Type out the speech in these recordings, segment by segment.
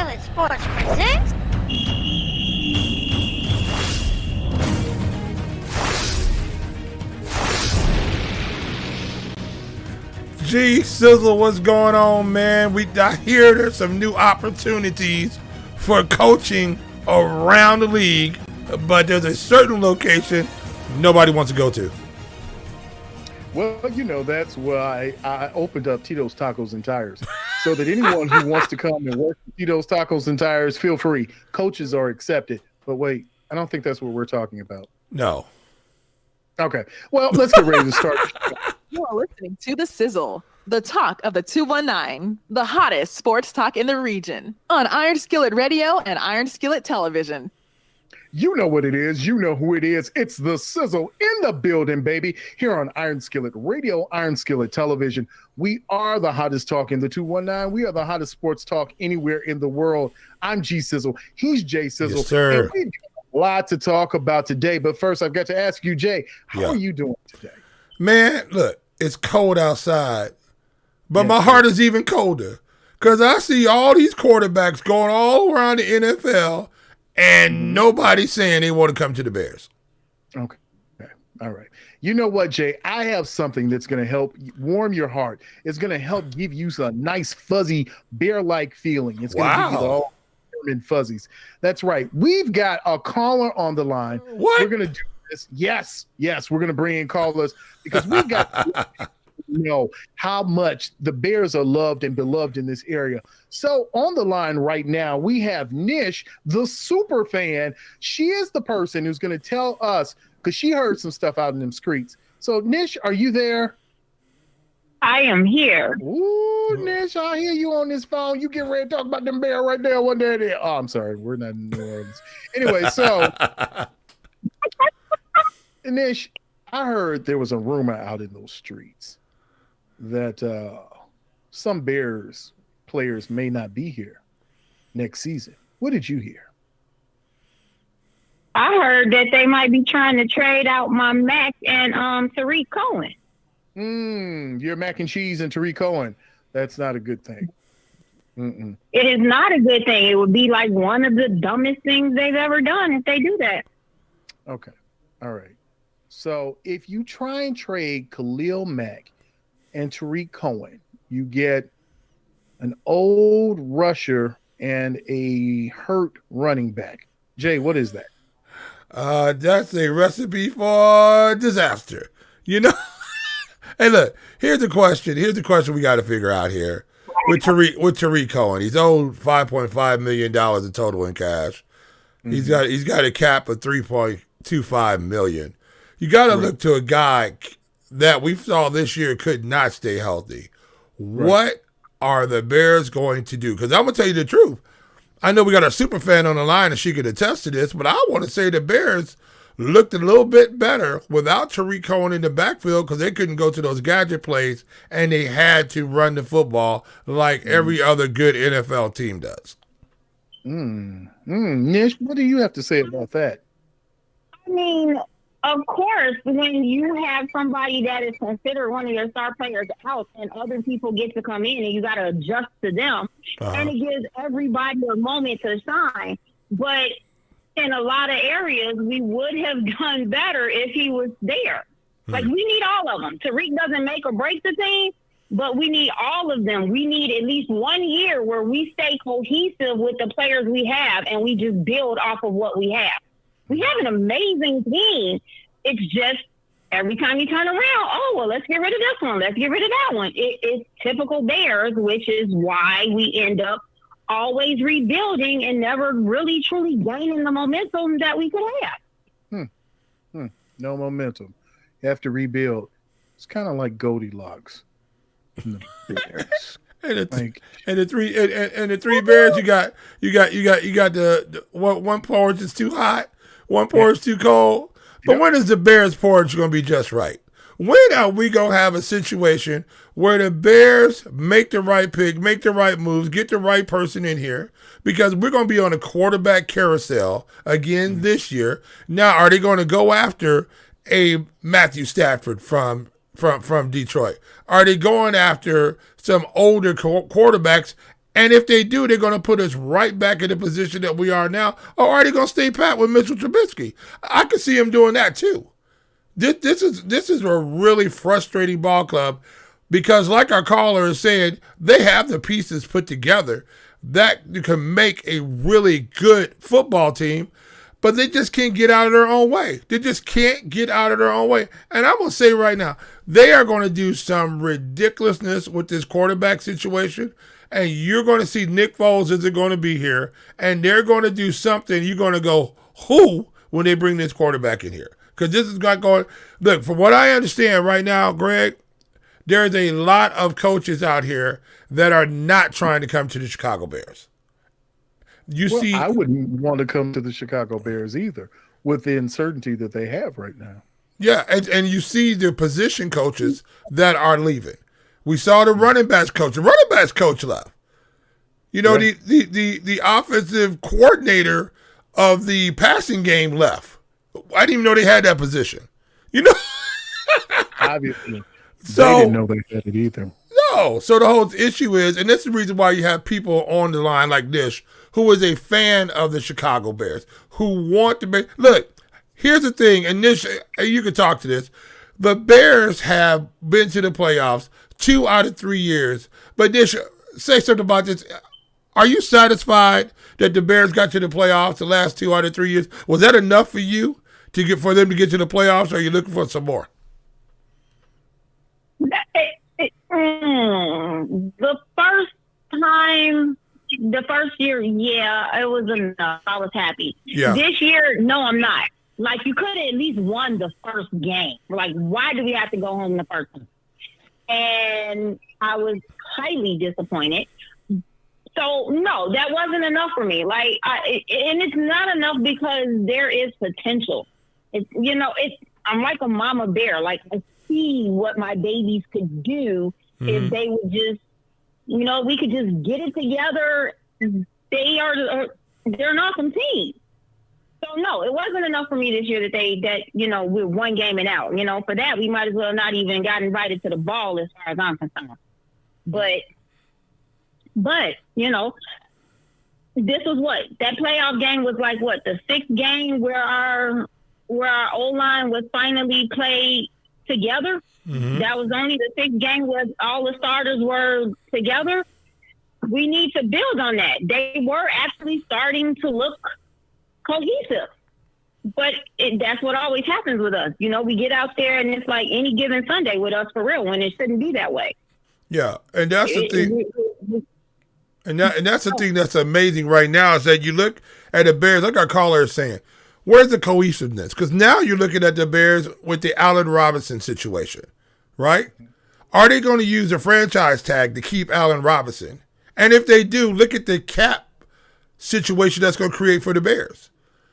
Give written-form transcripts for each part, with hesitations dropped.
SKILLET Sports presents... Gee, Sizzle, what's going on, man? I hear there's some new opportunities for coaching around the league, but there's a certain location nobody wants to go to. Well, you know, that's why I opened up Tito's Tacos and Tires, so that anyone who wants to come and work at Tito's Tacos and Tires, feel free. Coaches are accepted. But wait, I don't think that's what we're talking about. No. Okay. Well, let's get ready to start. You are listening to The Sizzle, the talk of the 219, the hottest sports talk in the region, on Iron Skillet Radio and Iron Skillet Television. You know what it is. You know who it is. It's The Sizzle in the building, baby. Here on Iron Skillet Radio, Iron Skillet Television. We are the hottest talk in the 219. We are the hottest sports talk anywhere in the world. I'm G Sizzle. He's J Sizzle. Yes, sir. And we've got a lot to talk about today. But first, I've got to ask you, Jay, how are you doing today? Man, look, it's cold outside, but my heart is even colder because I see all these quarterbacks going all around the NFL and nobody saying they want to come to the Bears. Okay. All right. You know what, Jay? I have something that's going to help warm your heart. It's going to help give you a nice, fuzzy, bear-like feeling. It's going to give you the all and fuzzies. That's right. We've got a caller on the line. What? We're going to do this. Yes, we're going to bring in callers because we've got to know how much the Bears are loved and beloved in this area. So on the line right now, we have NISH, the super fan. She is the person who's going to tell us, because she heard some stuff out in them streets. So NISH, are you there? I am here. Ooh, Nish, I hear you on this phone. You get ready to talk about them Bears right there, one day there. Oh, I'm sorry. We're not in New Orleans. Anyway, so Nish, I heard there was a rumor out in those streets that some Bears players may not be here next season. What did you hear? I heard that they might be trying to trade out my Mac and Tariq Cohen. Your Mac and cheese and Tariq Cohen. That's not a good thing. It is not a good thing. It would be like one of the dumbest things they've ever done if they do that. Okay. All right. So if you try and trade Khalil Mack and Tariq Cohen, you get an old rusher and a hurt running back. Jay, what is that? That's a recipe for disaster. You know? Hey, look, here's the question. Here's the question we got to figure out here with Tariq Cohen. He's owed $5.5 million in total in cash. He's got a cap of $3.25 million. You got to look to a guy that we saw this year could not stay healthy. Right. What are the Bears going to do? Because I'm going to tell you the truth. I know we got a super fan on the line and she could attest to this, but I want to say the Bears looked a little bit better without Tariq Cohen in the backfield because they couldn't go to those gadget plays and they had to run the football like every other good NFL team does. Nish, what do you have to say about that? I mean, of course, when you have somebody that is considered one of your star players out and other people get to come in and you got to adjust to them, and it gives everybody a moment to shine. But in a lot of areas, we would have done better if he was there. Like, we need all of them. Tariq doesn't make or break the team, but we need all of them. We need at least 1 year where we stay cohesive with the players we have and we just build off of what we have. We have an amazing team. It's just every time you turn around, let's get rid of this one. Let's get rid of that one. It's typical Bears, which is why we end up always rebuilding and never really truly gaining the momentum that we could have. No momentum. You have to rebuild. It's kind of like Goldilocks in the Bears. And the three Bears you got the one porridge is too hot, one porridge too cold. But when is the Bears porridge going to be just right? When are we going to have a situation where the Bears make the right pick, make the right moves, get the right person in here? Because we're going to be on a quarterback carousel again this year. Now, are they going to go after a Matthew Stafford from Detroit? Are they going after some older quarterbacks And if they do, they're going to put us right back in the position that we are now, or are they going to stay pat with Mitchell Trubisky? I could see him doing that too. This is a really frustrating ball club because, like our caller is saying, they have the pieces put together that you can make a really good football team, but they just can't get out of their own way. They just can't get out of their own way. And I'm going to say right now, they are going to do some ridiculousness with this quarterback situation, and you're going to see Nick Foles isn't going to be here, and they're going to do something. You're going to go, who, when they bring this quarterback in here? Because this is not going – look, from what I understand right now, Greg, there's a lot of coaches out here that are not trying to come to the Chicago Bears. See, I wouldn't want to come to the Chicago Bears either with the uncertainty that they have right now. Yeah, and you see the position coaches that are leaving. We saw the running backs coach. The running backs coach left. You know, right. the offensive coordinator of the passing game left. I didn't even know they had that position. You know? Obviously. So, they didn't know they had it either. No. So the whole issue is, and this is the reason why you have people on the line like NISH, who is a fan of the Chicago Bears, who want to be. Look, here's the thing, and NISH, you can talk to this. The Bears have been to the playoffs 2 out of 3 years. But NISH, say something about this. Are you satisfied that the Bears got to the playoffs the last 2 out of 3 years? Was that enough for you for them to get to the playoffs, or are you looking for some more? The first year, yeah, it was enough. I was happy. Yeah. This year, no, I'm not. Like, you could have at least won the first game. Like, why do we have to go home the first one? And I was highly disappointed. So, no, that wasn't enough for me. Like, and it's not enough because there is potential. I'm like a mama bear. Like, I see what my babies could do if they would just, we could just get it together. They're an awesome team. So no, it wasn't enough for me this year that we're one game and out. For that we might as well not even got invited to the ball as far as I'm concerned. But this was what that playoff game was like. What, the 6th game where our O-line was finally played together. Mm-hmm. That was only the 6th game where all the starters were together. We need to build on that. They were actually starting to look cohesive. But that's what always happens with us. We get out there and it's like any given Sunday with us for real, when it shouldn't be that way. Yeah, and that's the thing. And that's the thing that's amazing right now is that you look at the Bears, like our caller is saying, where's the cohesiveness? Because now you're looking at the Bears with the Allen Robinson situation, right? Are they going to use a franchise tag to keep Allen Robinson? And if they do, look at the cap situation that's going to create for the Bears.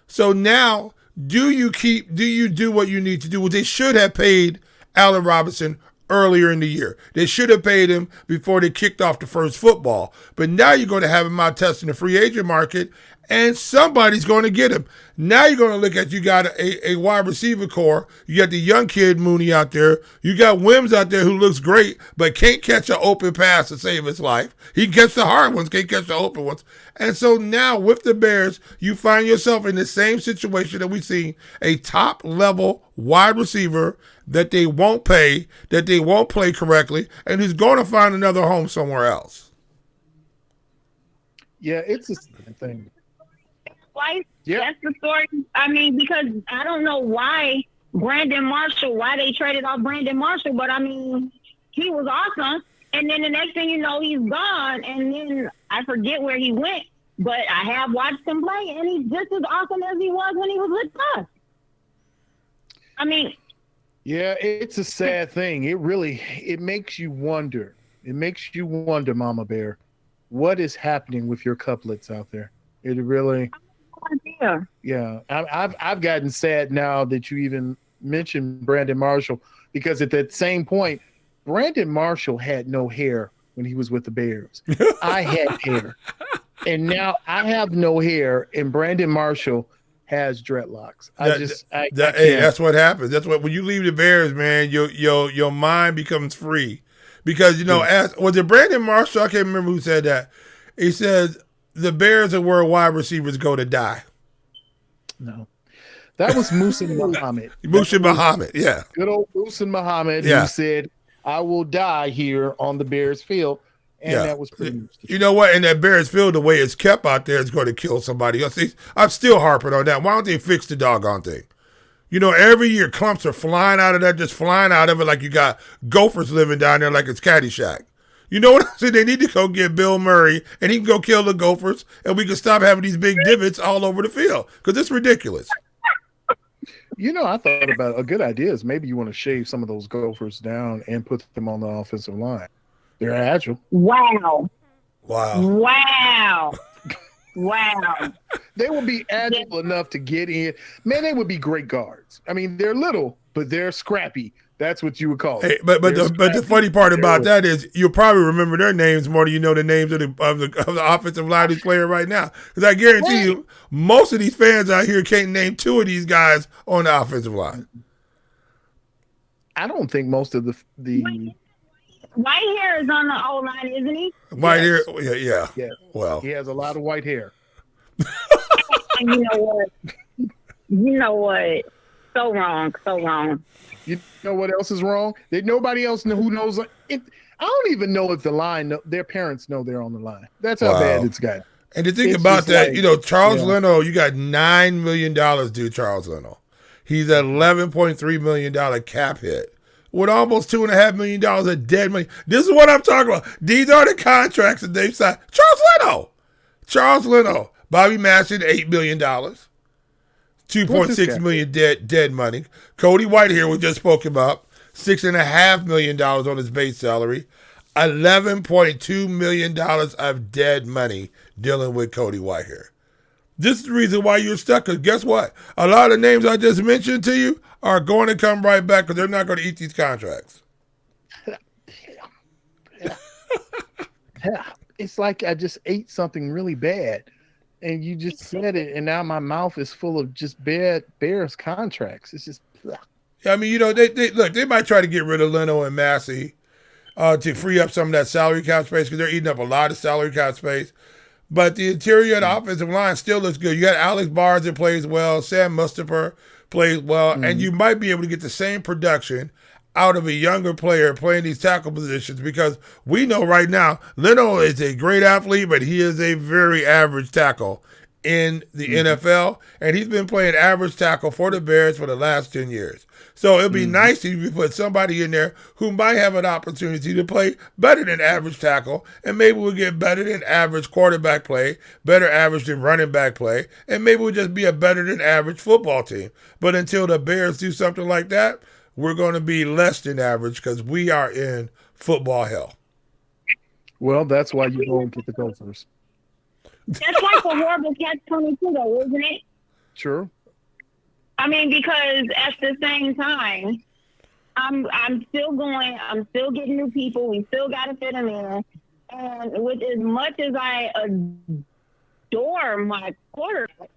So now, do you do what you need to do? Well, they should have paid Allen Robinson earlier in the year. They should have paid him before they kicked off the first football. But now you're going to have him out testing the free agent market, and somebody's going to get him. Now you're going to look at, you got a wide receiver core. You got the young kid Mooney out there. You got Wims out there who looks great, but can't catch an open pass to save his life. He can catch the hard ones, can't catch the open ones. And so now with the Bears, you find yourself in the same situation that we've seen, a top-level wide receiver that they won't pay, that they won't play correctly, and who's going to find another home somewhere else. Yeah, it's the same thing. Life. Yep. That's the story. I mean, because I don't know why they traded off Brandon Marshall, but I mean, he was awesome. And then the next thing you know, he's gone. And then I forget where he went, but I have watched him play, and he's just as awesome as he was when he was with us. I mean, yeah, it's a sad thing. It makes you wonder. It makes you wonder, Mama Bear, what is happening with your couplets out there? It really. Yeah, I've gotten sad now that you even mentioned Brandon Marshall, because at that same point, Brandon Marshall had no hair when he was with the Bears. I had hair, and now I have no hair, and Brandon Marshall has dreadlocks. That's what happens. That's what, when you leave the Bears, man, your mind becomes free, because was it Brandon Marshall? I can't remember who said that. He says the Bears are where wide receivers go to die. No. That was Muhsin Muhammad. Muhsin Muhammad, yeah. Good old Muhsin Muhammad Yeah. who said, I will die here on the Bears field. And that was pretty much the You know what? In that Bears field, the way it's kept out there is going to kill somebody else. I'm still harping on that. Why don't they fix the doggone thing? You know, every year clumps are flying out of that, just flying out of it like you got gophers living down there like it's Caddyshack. You know what I'm saying? They need to go get Bill Murray and he can go kill the gophers and we can stop having these big divots all over the field because it's ridiculous. You know, I thought about a good idea is maybe you want to shave some of those gophers down and put them on the offensive line. They're agile. Wow. Wow. Wow. Wow. They will be agile enough to get in. Man, they would be great guards. I mean, they're little, but they're scrappy. That's what you would call it. Hey, but the funny part about that is you'll probably remember their names more than you know the names of the offensive line who's playing right now. Because I guarantee you, most of these fans out here can't name two of these guys on the offensive line. I don't think most of the White hair is on the O line, isn't he? White hair, Yeah. Well, He has a lot of white hair. And you know what? So wrong. You know what else is wrong? Nobody else who knows it. I don't even know if the line, their parents know they're on the line. That's how bad it's got. And to think It's about just that, like, you know, Charles Leno, you got $9 million due Charles Leno. He's at $11.3 million cap hit with almost $2.5 million of dead money. This is what I'm talking about. These are the contracts that they've signed. Charles Leno. Bobby Masson, $8 million. $2.6 million dead money. Cody Whitehair, we just spoke about, $6.5 million on his base salary. $11.2 million of dead money dealing with Cody Whitehair. This is the reason why you're stuck, because guess what? A lot of names I just mentioned to you are going to come right back because they're not going to eat these contracts. Yeah. It's like I just ate something really bad. And you just said it, and now my mouth is full of just bad Bears contracts. It's just. I mean, you know, they might try to get rid of Leno and Massey to free up some of that salary cap space because they're eating up a lot of salary cap space. But the interior of the offensive line still looks good. You got Alex Barnes that plays well, Sam Mustipher plays well, and you might be able to get the same production out of a younger player playing these tackle positions because we know right now Leno is a great athlete, but he is a very average tackle in the NFL, and he's been playing average tackle for the Bears for the last 10 years. So it'd be nice if you put somebody in there who might have an opportunity to play better than average tackle, and maybe we'll get better than average quarterback play, better average than running back play, and maybe we'll just be a better than average football team. But until the Bears do something like that, we're going to be less than average because we are in football hell. Well, that's why you go and get the Gophers. That's like a horrible catch-22, though, isn't it? Sure. I mean, because at the same time, I'm still getting new people. We still got to fit them in. And with as much as I adore my quarterback,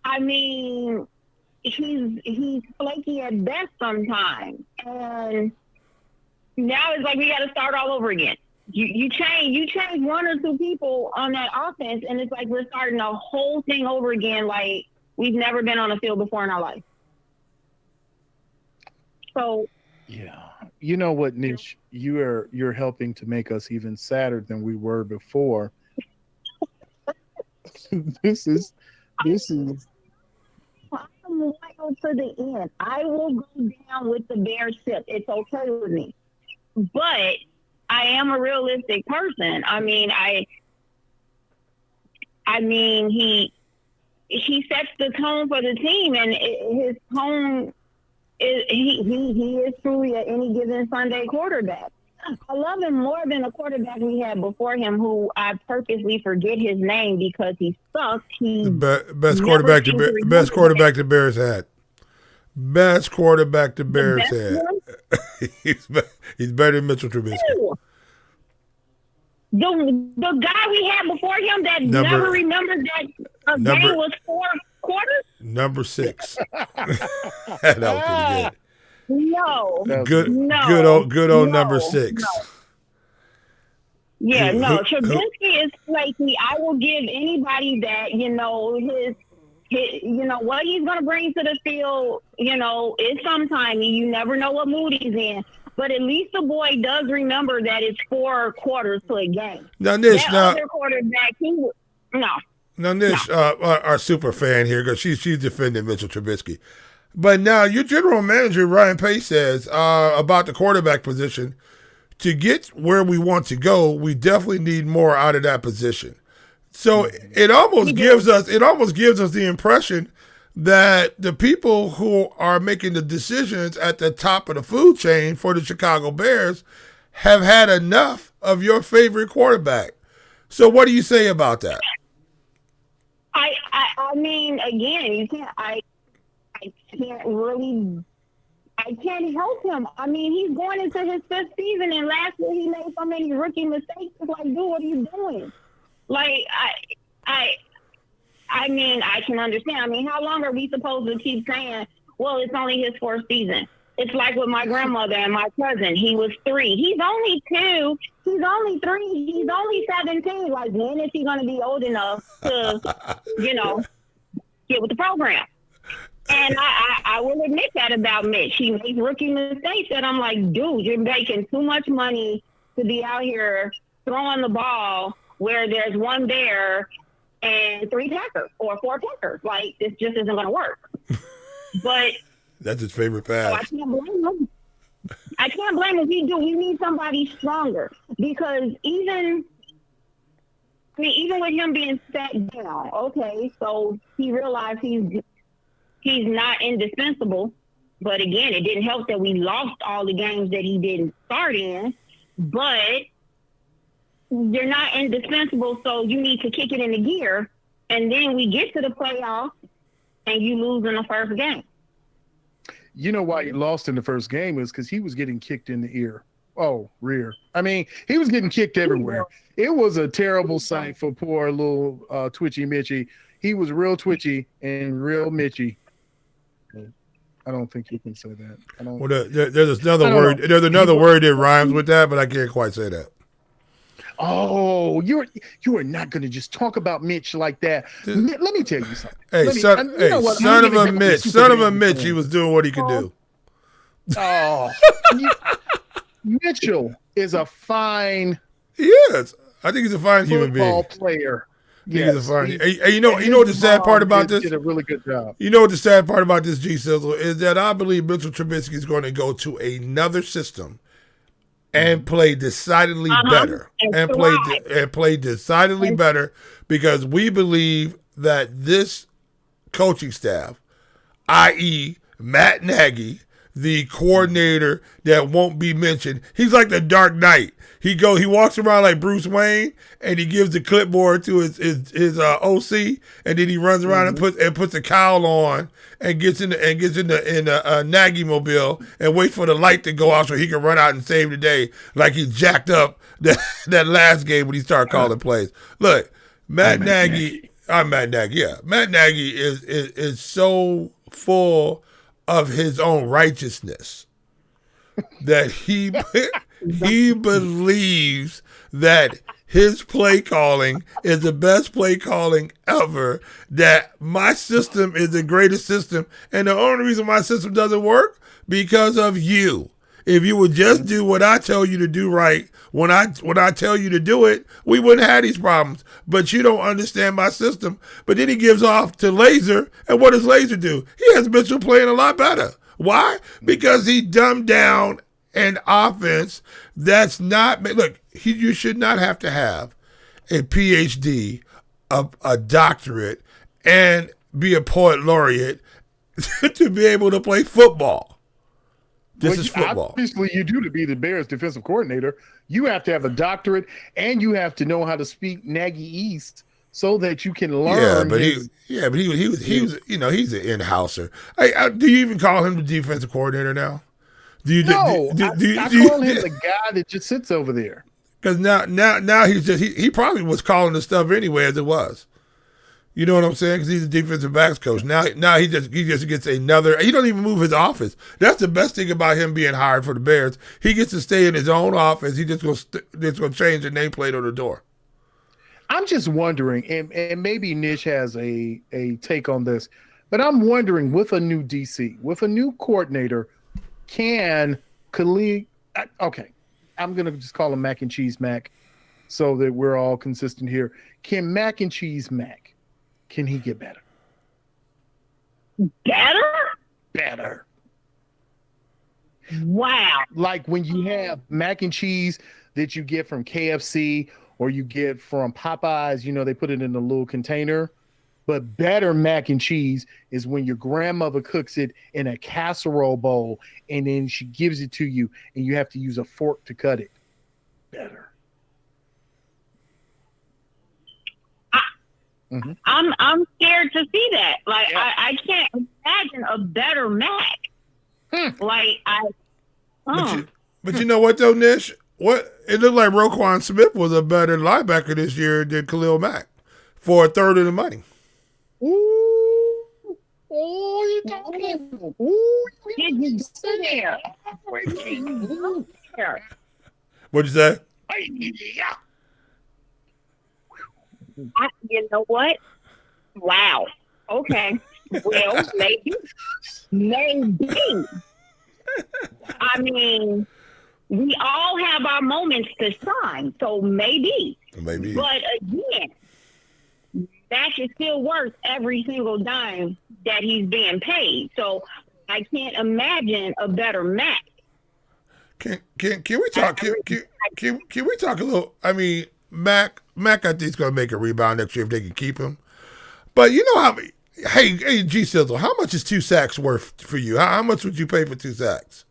I mean, he's flaky at best sometimes. And now it's like we got to start all over again. You change one or two people on that offense, and it's like we're starting the whole thing over again like we've never been on a field before in our life. So yeah. You know what, Nish? You're helping to make us even sadder than we were before. This is I'm loyal to the end. I will go down with the bear ship. It's okay with me. But I am a realistic person. I mean, he sets the tone for the team, and his tone is he is truly an any given Sunday quarterback. I love him more than the quarterback we had before him, who I purposely forget his name because he sucked. Best quarterback the Bears had. Best quarterback the Bears had. He's better than Mitchell Trubisky. The guy we had before him that never remembered that a game was 4 quarters? Number 6. That was pretty good. No. Good old number 6. Yeah, no, Trubisky is flaky. I will give anybody that, what he's going to bring to the field, is sometime. You never know what mood he's in. But at least the boy does remember that it's 4 quarters to a game. Now, Nish, other quarterback, Now, Nish, our super fan here, because she's defending Mitchell Trubisky. But now your general manager, Ryan Pace, says about the quarterback position, to get where we want to go, we definitely need more out of that position. So it almost gives us the impression that the people who are making the decisions at the top of the food chain for the Chicago Bears have had enough of your favorite quarterback. So what do you say about that? I mean, again, you can't. I can't help him. I mean, he's going into his 5th season, and last year he made so many rookie mistakes. It's like, dude, what are you doing? Like, I mean, I can understand. I mean, how long are we supposed to keep saying, well, it's only his 4th season? It's like with my grandmother and my cousin. He was 3. He's only 2. He's only 3. He's only 17. Like, when is he going to be old enough to, get with the program? And I will admit that about Mitch. He makes rookie mistakes, and I'm like, dude, you're making too much money to be out here throwing the ball where there's 1 Bear and 3 Packers or 4 Packers. Like, this just isn't going to work. But that's his favorite pass. So I can't blame him. I can't blame him. You need somebody stronger, because even with him being sat down, okay, so he realized he's not indispensable. But again, it didn't help that we lost all the games that he didn't start in. But you're not indispensable, so you need to kick it into gear. And then we get to the playoffs, and you lose in the first game. You know why he lost in the first game is because he was getting kicked in the rear. I mean, he was getting kicked everywhere. It was a terrible sight for poor little twitchy Mitchy. He was real twitchy and real Mitchy. I don't think you can say that. Well, there's another word. There's another word that rhymes with that, but I can't quite say that. Oh, you are not going to just talk about Mitch like that. Let me tell you something. Hey, son of a Mitch, he was doing what he could do. Oh, Mitchell is a fine. He is. I think he's a fine human being. Football player. Yes, he's a fine. You know what the sad part about this? Did a really good job. You know what the sad part about this, G Sizzle, is that I believe Mitchell Trubisky is going to go to another system and play decidedly better, and play decidedly better, because we believe that this coaching staff, i.e. Matt Nagy, the coordinator that won't be mentioned, he's like the Dark Knight. He walks around like Bruce Wayne, and he gives the clipboard to his OC, and then he runs around and puts a cowl on and gets in the Nagy mobile and waits for the light to go out so he can run out and save the day, like he jacked up that last game when he started calling plays. Look, Matt Nagy is so full of his own righteousness that he believes that his play calling is the best play calling ever, that my system is the greatest system, and the only reason my system doesn't work because of you. If you would just do what I tell you to do right, when I tell you to do it, we wouldn't have these problems. But you don't understand my system. But then he gives off to Laser, and what does Laser do? He has Mitchell playing a lot better. Why? Because he dumbed down an offense that's not. Look, you should not have to have a PhD, a doctorate, and be a poet laureate to be able to play football. This is football. Obviously, you do to be the Bears defensive coordinator. You have to have a doctorate, and you have to know how to speak Nagy East so that you can learn. He was. He's an in-houser. Do you even call him the defensive coordinator now? I call him the guy that just sits over there. Because now he probably was calling the stuff anyway as it was. You know what I'm saying? Because he's a defensive backs coach. Now he just gets another. He don't even move his office. That's the best thing about him being hired for the Bears. He gets to stay in his own office. He just gonna change the nameplate on the door. I'm just wondering, and maybe Nish has a take on this, but I'm wondering, with a new DC, with a new coordinator, can Khalil? Okay, I'm gonna just call him Mac and Cheese Mac, so that we're all consistent here. Can Mac and Cheese Mac? Can he get better? Better. Wow. Like when you have mac and cheese that you get from KFC or you get from Popeyes, you know, they put it in a little container. But better mac and cheese is when your grandmother cooks it in a casserole bowl and then she gives it to you and you have to use a fork to cut it. Better. Mm-hmm. I'm scared to see that. Like Yeah. I can't imagine a better Mac. Like But you know what though, Nish? What it looked like Roquan Smith was a better linebacker this year than Khalil Mack for a third of the money. Ooh. Oh, you talking? Ooh, did you sit there? What'd you say? You know what? Wow. Okay. Well, maybe. I mean, we all have our moments to shine, so maybe. Maybe. But again, Mac is still worth every single dime that he's being paid. So I can't imagine a better Mac. Can we talk? Can we talk a little? I mean, Mac, I think he's going to make a rebound next year if they can keep him. But you know how many? Hey, G Sizzle, how much is 2 sacks worth for you? How much would you pay for 2 sacks?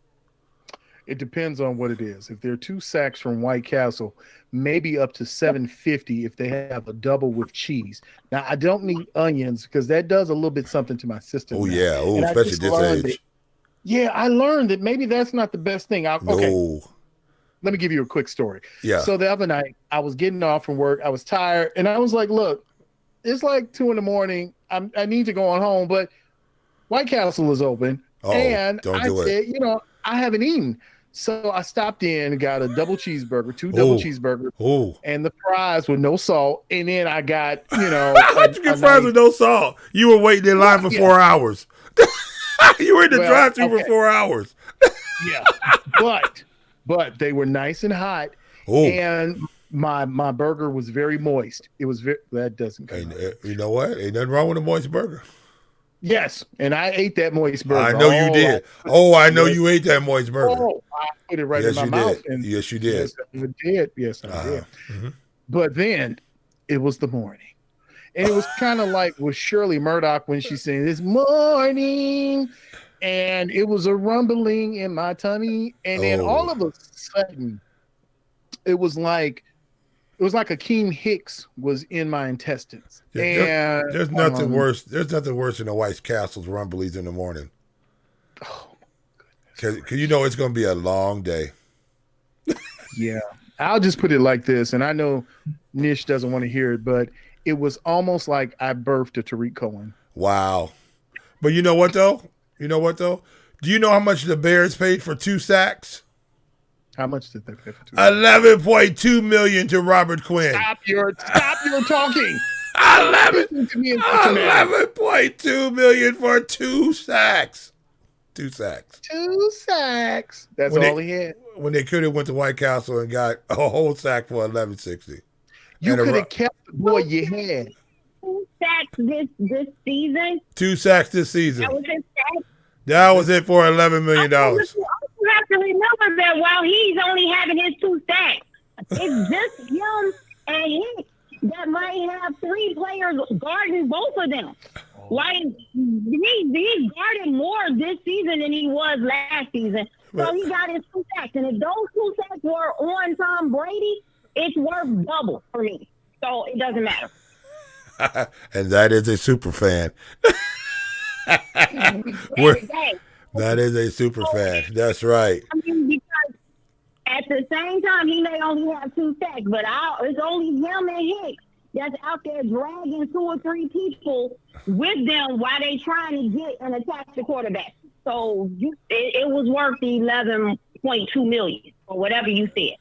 It depends on what it is. If they're 2 sacks from White Castle, maybe up to $750 if they have a double with cheese. Now I don't need onions because that does a little bit something to my system. Oh now. yeah, oh And I especially just this learned age. Yeah, I learned that maybe that's not the best thing. Okay, No. let me give you a quick story. Yeah. So the other night, I was getting off from work. I was tired, and I was like, look, it's like 2 a.m. I need to go on home, but White Castle is open. And I said, you know, I haven't eaten. So I stopped in and got a double cheeseburger, 2 double cheeseburgers, and the fries with no salt. And then I got, you know. How'd you get fries with no salt? You were waiting in line for 4 hours. You were in the drive-thru for 4 hours. Yeah. But they were nice and hot. And my burger was very moist. It was that doesn't come out. You know what? Ain't nothing wrong with a moist burger. Yes, and I ate that moist burger. I know you did. I know you ate that moist burger. I put it right in my mouth. And yes, you did. Yes, I did. Yes, I did. Mm-hmm. But then it was the morning. And it was kind of like with Shirley Murdoch when she said, "This morning." And it was a rumbling in my tummy. And then all of a sudden, it was like Akeem Hicks was in my intestines. And there's nothing worse. There's nothing worse than a White Castle's rumblies in the morning. Oh, because you know it's going to be a long day. Yeah, I'll just put it like this, and I know Nish doesn't want to hear it, but it was almost like I birthed a Tariq Cohen. Wow. But you know what though? Do you know how much the Bears paid for 2 sacks? How much did they pay for 2 sacks? $11.2 million to Robert Quinn. Stop your talking. $11.2 million for 2 sacks. 2 sacks. 2 sacks. That's all he had. When they could have went to White Castle and got a whole sack for $11.60. You could have kept the boy you had. 2 sacks this season. 2 sacks this season. That was his sack. That was it for $11 million. You have to remember that while he's only having his 2 sacks, it's just him and Hicks that might have 3 players guarding both of them. Like he's guarding more this season than he was last season. So he got his 2 sacks. And if those 2 sacks were on Tom Brady, it's worth double for me. So it doesn't matter. And that is a super fan. That is a super fan. That's right. I mean, because at the same time, he may only have 2 sacks, but it's only him and Hicks that's out there dragging 2 or 3 people with them while they trying to get and attack the quarterback. So it was worth the $11.2 million or whatever you said.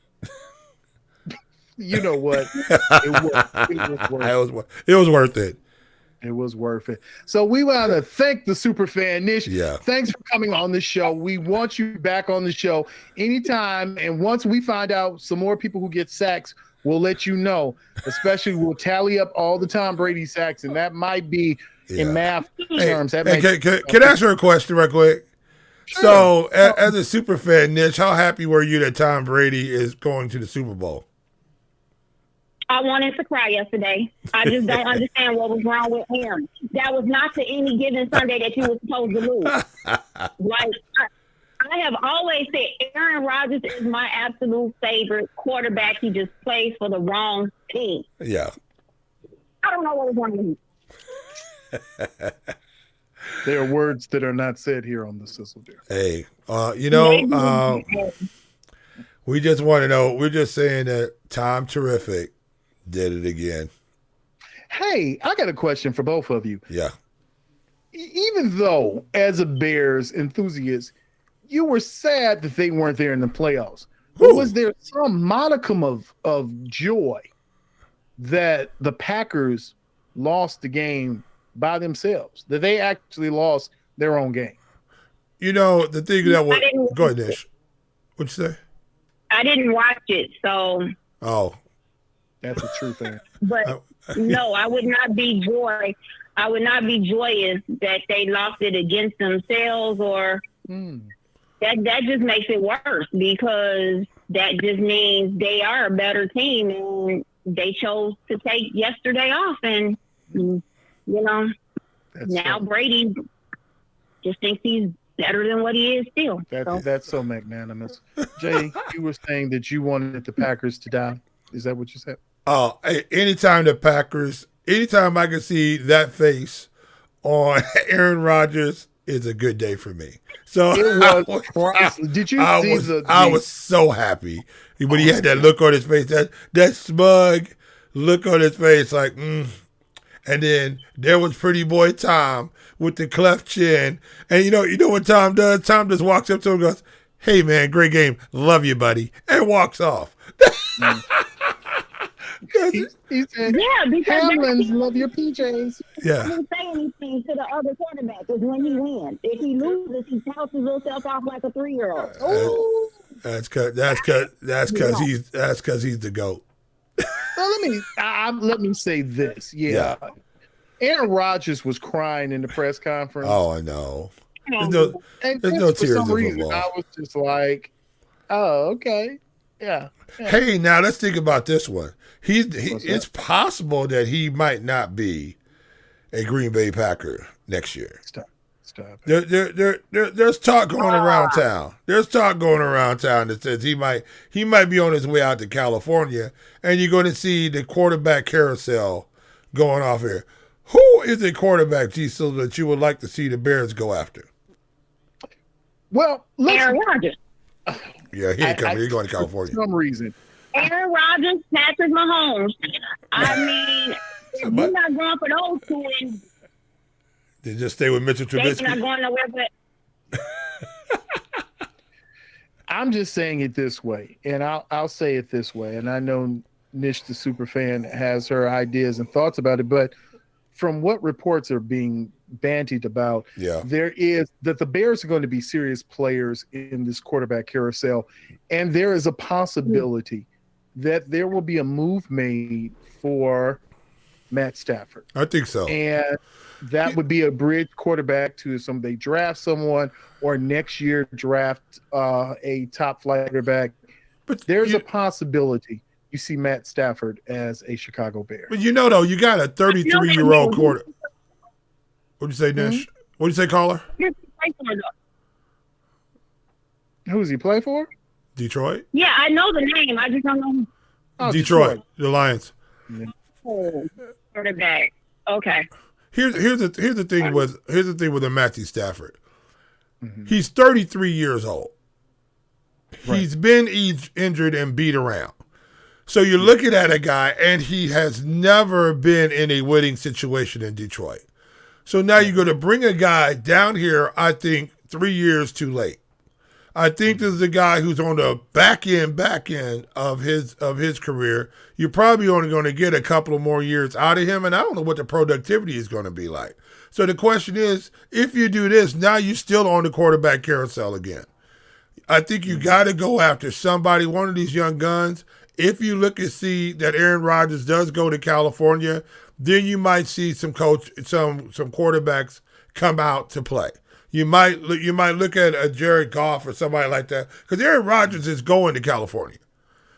You know what? It was worth it. It was worth it. It was worth it. So we want to thank the super fan Nish. Yeah. Thanks for coming on the show. We want you back on the show anytime. And once we find out some more people who get sacks, we'll let you know. Especially we'll tally up all the Tom Brady sacks, and that might be in math terms. Can I ask you a question real quick? Sure. So, as a super fan, Nish, how happy were you that Tom Brady is going to the Super Bowl? I wanted to cry yesterday. I just don't understand what was wrong with Aaron. That was not to any given Sunday that you were supposed to lose. Like, I have always said Aaron Rodgers is my absolute favorite quarterback. He just plays for the wrong team. Yeah. I don't know what was wrong with him. There are words that are not said here on the Sizzle Dear. Hey, we just want to know. We're just saying that Tom Terrific did it again. Hey, I got a question for both of you. Yeah. Even though, as a Bears enthusiast, you were sad that they weren't there in the playoffs, but was there some modicum of joy that the Packers lost the game by themselves, that they actually lost their own game? You know, the thing that was... Go ahead, Nish. What'd you say? I didn't watch it, so... Oh. That's a true thing. But no, I would not be joyous that they lost it against themselves, or that just makes it worse, because that just means they are a better team and they chose to take yesterday off, and now Brady just thinks he's better than what he is still. That's so magnanimous. Jay, you were saying that you wanted the Packers to die. Is that what you said? Anytime I can see that face on Aaron Rodgers is a good day for me. So it was did you see I was so happy when he had that look on his face, that smug look on his face, like, And then there was pretty boy Tom with the cleft chin. And you know what Tom does? Tom just walks up to him and goes, "Hey man, great game. Love you, buddy." And walks off. He said, "Yeah, because Hamlins, love your PJs." Yeah. He didn't say anything to the other quarterback. Is when he wins. If he loses, he touts himself off like a 3-year-old. That's because he's the GOAT. Well, let me say this. Yeah. Aaron Rodgers was crying in the press conference. Oh, I know. There's for no tears some in reason, football. I was just like, "Oh, okay, yeah." Hey, now let's think about this one. It's possible that he might not be a Green Bay Packer next year. Stop. There's talk going around town. There's talk going around town that says he might be on his way out to California, and you're going to see the quarterback carousel going off here. Who is a quarterback, Sizzle, that you would like to see the Bears go after? Well, Aaron Rodgers. Yeah, he's going to California. For some reason. Aaron Rodgers, Patrick Mahomes. I mean, if you're not going for those two, They just stay with Mitchell Trubisky. they're not going nowhere. But I'm just saying it this way, and I'll say it this way, and I know Nish the super fan has her ideas and thoughts about it, but from what reports are being bantied about, there is that the Bears are going to be serious players in this quarterback carousel, and there is a possibility that there will be a move made for Matt Stafford. I think so. And that would be a bridge quarterback to they draft someone, or next year draft a top flight quarterback. But there's a possibility you see Matt Stafford as a Chicago Bear. But though, you got a 33-year-old quarter. What'd you say, Nish? What'd you say, caller? Who does he play for? Detroit? Yeah, I know the name. I just don't know. Oh, Detroit, the Lions. Quarterback. Okay. Here's the thing with Matthew Stafford. Mm-hmm. He's 33 years old. Right. He's been injured and beat around. So you're looking at a guy, and he has never been in a winning situation in Detroit. So now you're going to bring a guy down here, I think, 3 years too late. I think this is a guy who's on the back end of his career. You're probably only going to get a couple of more years out of him, and I don't know what the productivity is going to be like. So the question is, if you do this, now you're still on the quarterback carousel again. I think you got to go after somebody, one of these young guns. If you look and see that Aaron Rodgers does go to California, then you might see some quarterbacks come out to play. You might look at a Jared Goff or somebody like that, because Aaron Rodgers is going to California.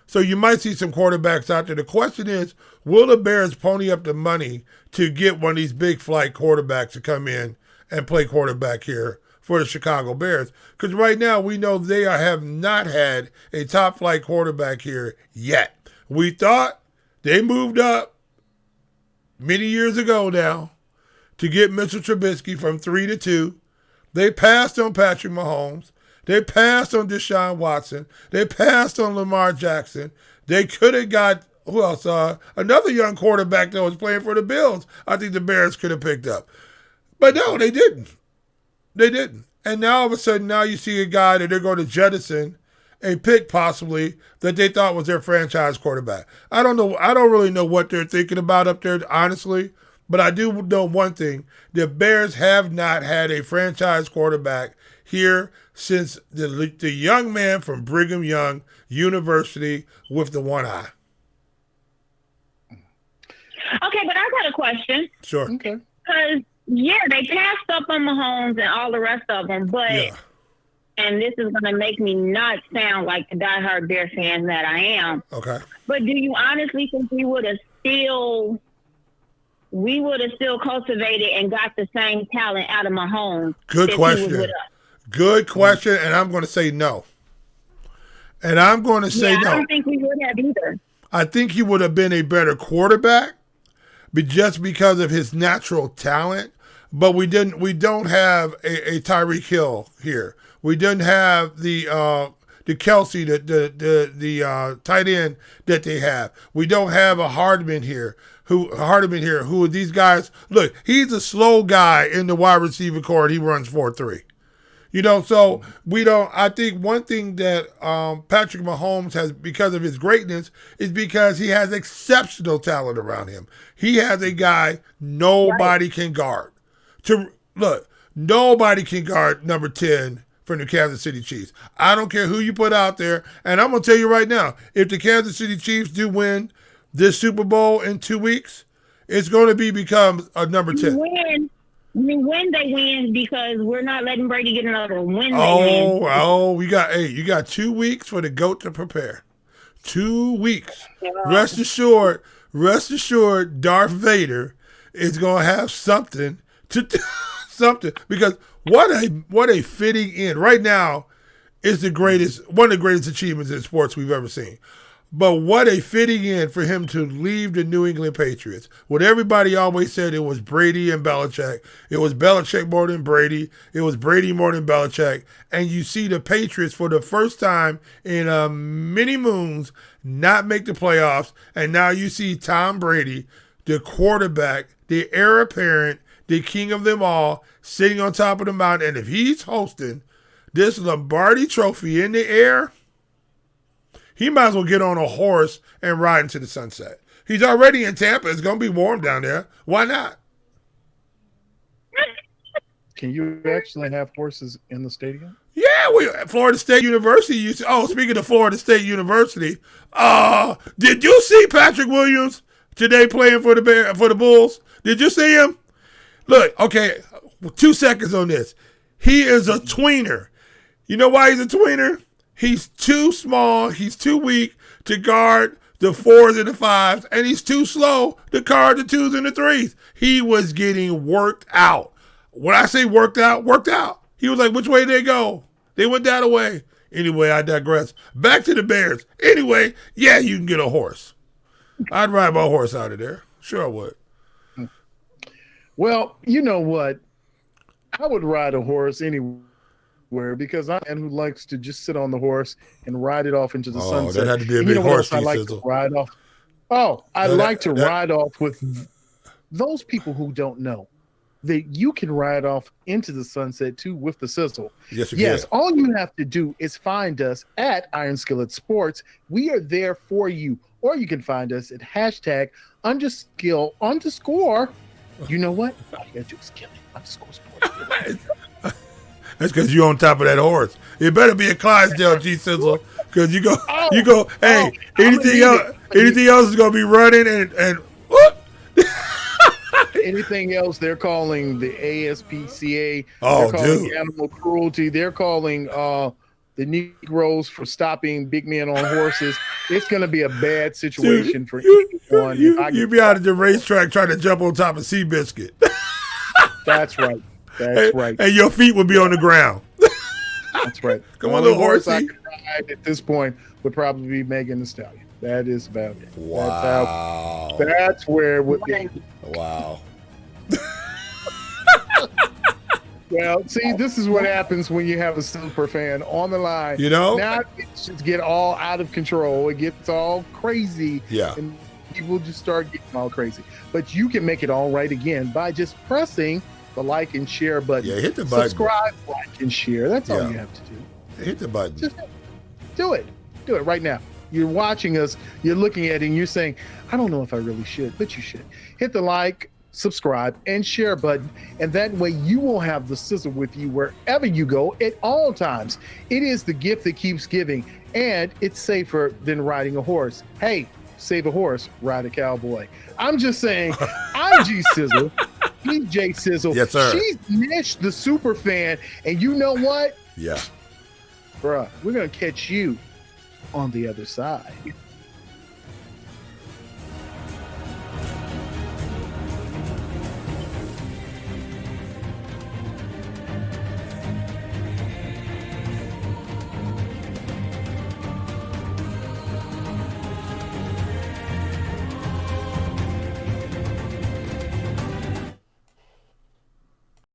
So you might see some quarterbacks out there. The question is, will the Bears pony up the money to get one of these big flight quarterbacks to come in and play quarterback here for the Chicago Bears? Because right now we know they have not had a top flight quarterback here yet. We thought they moved up many years ago now to get Mitchell Trubisky from 3 to 2. They passed on Patrick Mahomes. They passed on Deshaun Watson. They passed on Lamar Jackson. They could have got, who else? Another young quarterback that was playing for the Bills. I think the Bears could have picked up. But no, they didn't. They didn't. And now all of a sudden, now you see a guy that they're going to jettison, a pick possibly, that they thought was their franchise quarterback. I don't know. I don't really know what they're thinking about up there, honestly. But I do know one thing. The Bears have not had a franchise quarterback here since the young man from Brigham Young University with the one eye. Okay, but I got a question. Sure. Okay. Because, they passed up on Mahomes and all the rest of them, but, and this is going to make me not sound like the diehard Bear fan that I am. Okay. But do you honestly think we would have still cultivated and got the same talent out of Mahomes? Good question. Good question, and I'm going to say no. And I'm going to say no. I don't think we would have either. I think he would have been a better quarterback, but just because of his natural talent. But we don't have a Tyreek Hill here. We didn't have the Kelsey, the tight end that they have. We don't have a Hardman here. Who these guys, look, he's a slow guy in the wide receiver core, and he runs 4.3. So I think one thing that Patrick Mahomes has, because of his greatness, is because he has exceptional talent around him. He has a guy nobody can guard. Nobody can guard number 10 from the Kansas City Chiefs. I don't care who you put out there, and I'm going to tell you right now, if the Kansas City Chiefs do win this Super Bowl in 2 weeks, it's going to become a number 10. When they win, because we're not letting Brady get another one. When they win. You got 2 weeks for the GOAT to prepare. 2 weeks. Rest assured, Darth Vader is going to have something to do. Because what a fitting end. Right now is one of the greatest achievements in sports we've ever seen. But what a fitting end for him to leave the New England Patriots. What everybody always said, it was Brady and Belichick. It was Belichick more than Brady. It was Brady more than Belichick. And you see the Patriots for the first time in many moons not make the playoffs. And now you see Tom Brady, the quarterback, the heir apparent, the king of them all, sitting on top of the mountain. And if he's hosting this Lombardi trophy in the air, he might as well get on a horse and ride into the sunset. He's already in Tampa. It's going to be warm down there. Why not? Can you actually have horses in the stadium? Yeah, Florida State University. Speaking of Florida State University, did you see Patrick Williams today playing for the Bulls? Did you see him? Look, okay, 2 seconds on this. He is a tweener. You know why he's a tweener? He's too small, he's too weak to guard the 4s and the 5s, and he's too slow to guard the 2s and the 3s. He was getting worked out. When I say worked out. He was like, which way did they go? They went that way. Anyway, I digress. Back to the Bears. Anyway, yeah, you can get a horse. I'd ride my horse out of there. Sure I would. Well, you know what? I would ride a horse anywhere everywhere because I'm a man who likes to just sit on the horse and ride it off into the sunset. That had to be a And big you know what horse else I like to ride off? Oh, I like to ride off with those people who don't know that you can ride off into the sunset too with the Sizzle. Yes, you can. All you have to do is find us at Iron Skillet Sports. We are there for you. Or you can find us at #_. You know what? All you gotta do is #sports. That's because you're on top of that horse. It better be a Clydesdale, G Sizzle, because you go. Hey, anything else is gonna be running and whoop. Anything else they're calling the ASPCA. Oh, they're calling dude. animal cruelty. They're calling the Negroes for stopping big men on horses. It's going to be a bad situation for anyone. You be out at the racetrack trying to jump on top of Seabiscuit. That's right. That's right. And your feet would be on the ground. That's right. Come on, little horsey. I could ride at this point would probably be Megan Thee Stallion. That is about it. Wow. That's where it would be. Wow. Well, see, this is what happens when you have a super fan on the line. You know? Now it just get all out of control. It gets all crazy. Yeah. And people just start getting all crazy. But you can make it all right again by just pressing the like and share button. Yeah, hit the button. Subscribe, like, and share. That's all you have to do. Hit the button. Just do it. Do it right now. You're watching us. You're looking at it, and you're saying, I don't know if I really should, but you should. Hit the like, subscribe, and share button, and that way you will have the Sizzle with you wherever you go at all times. It is the gift that keeps giving, and it's safer than riding a horse. Hey, save a horse, ride a cowboy. I'm just saying, I'm G Sizzle, he's J Sizzle. Yes, sir. She's NISH the super fan, and you know what? Yeah. Bruh, we're gonna catch you on the other side.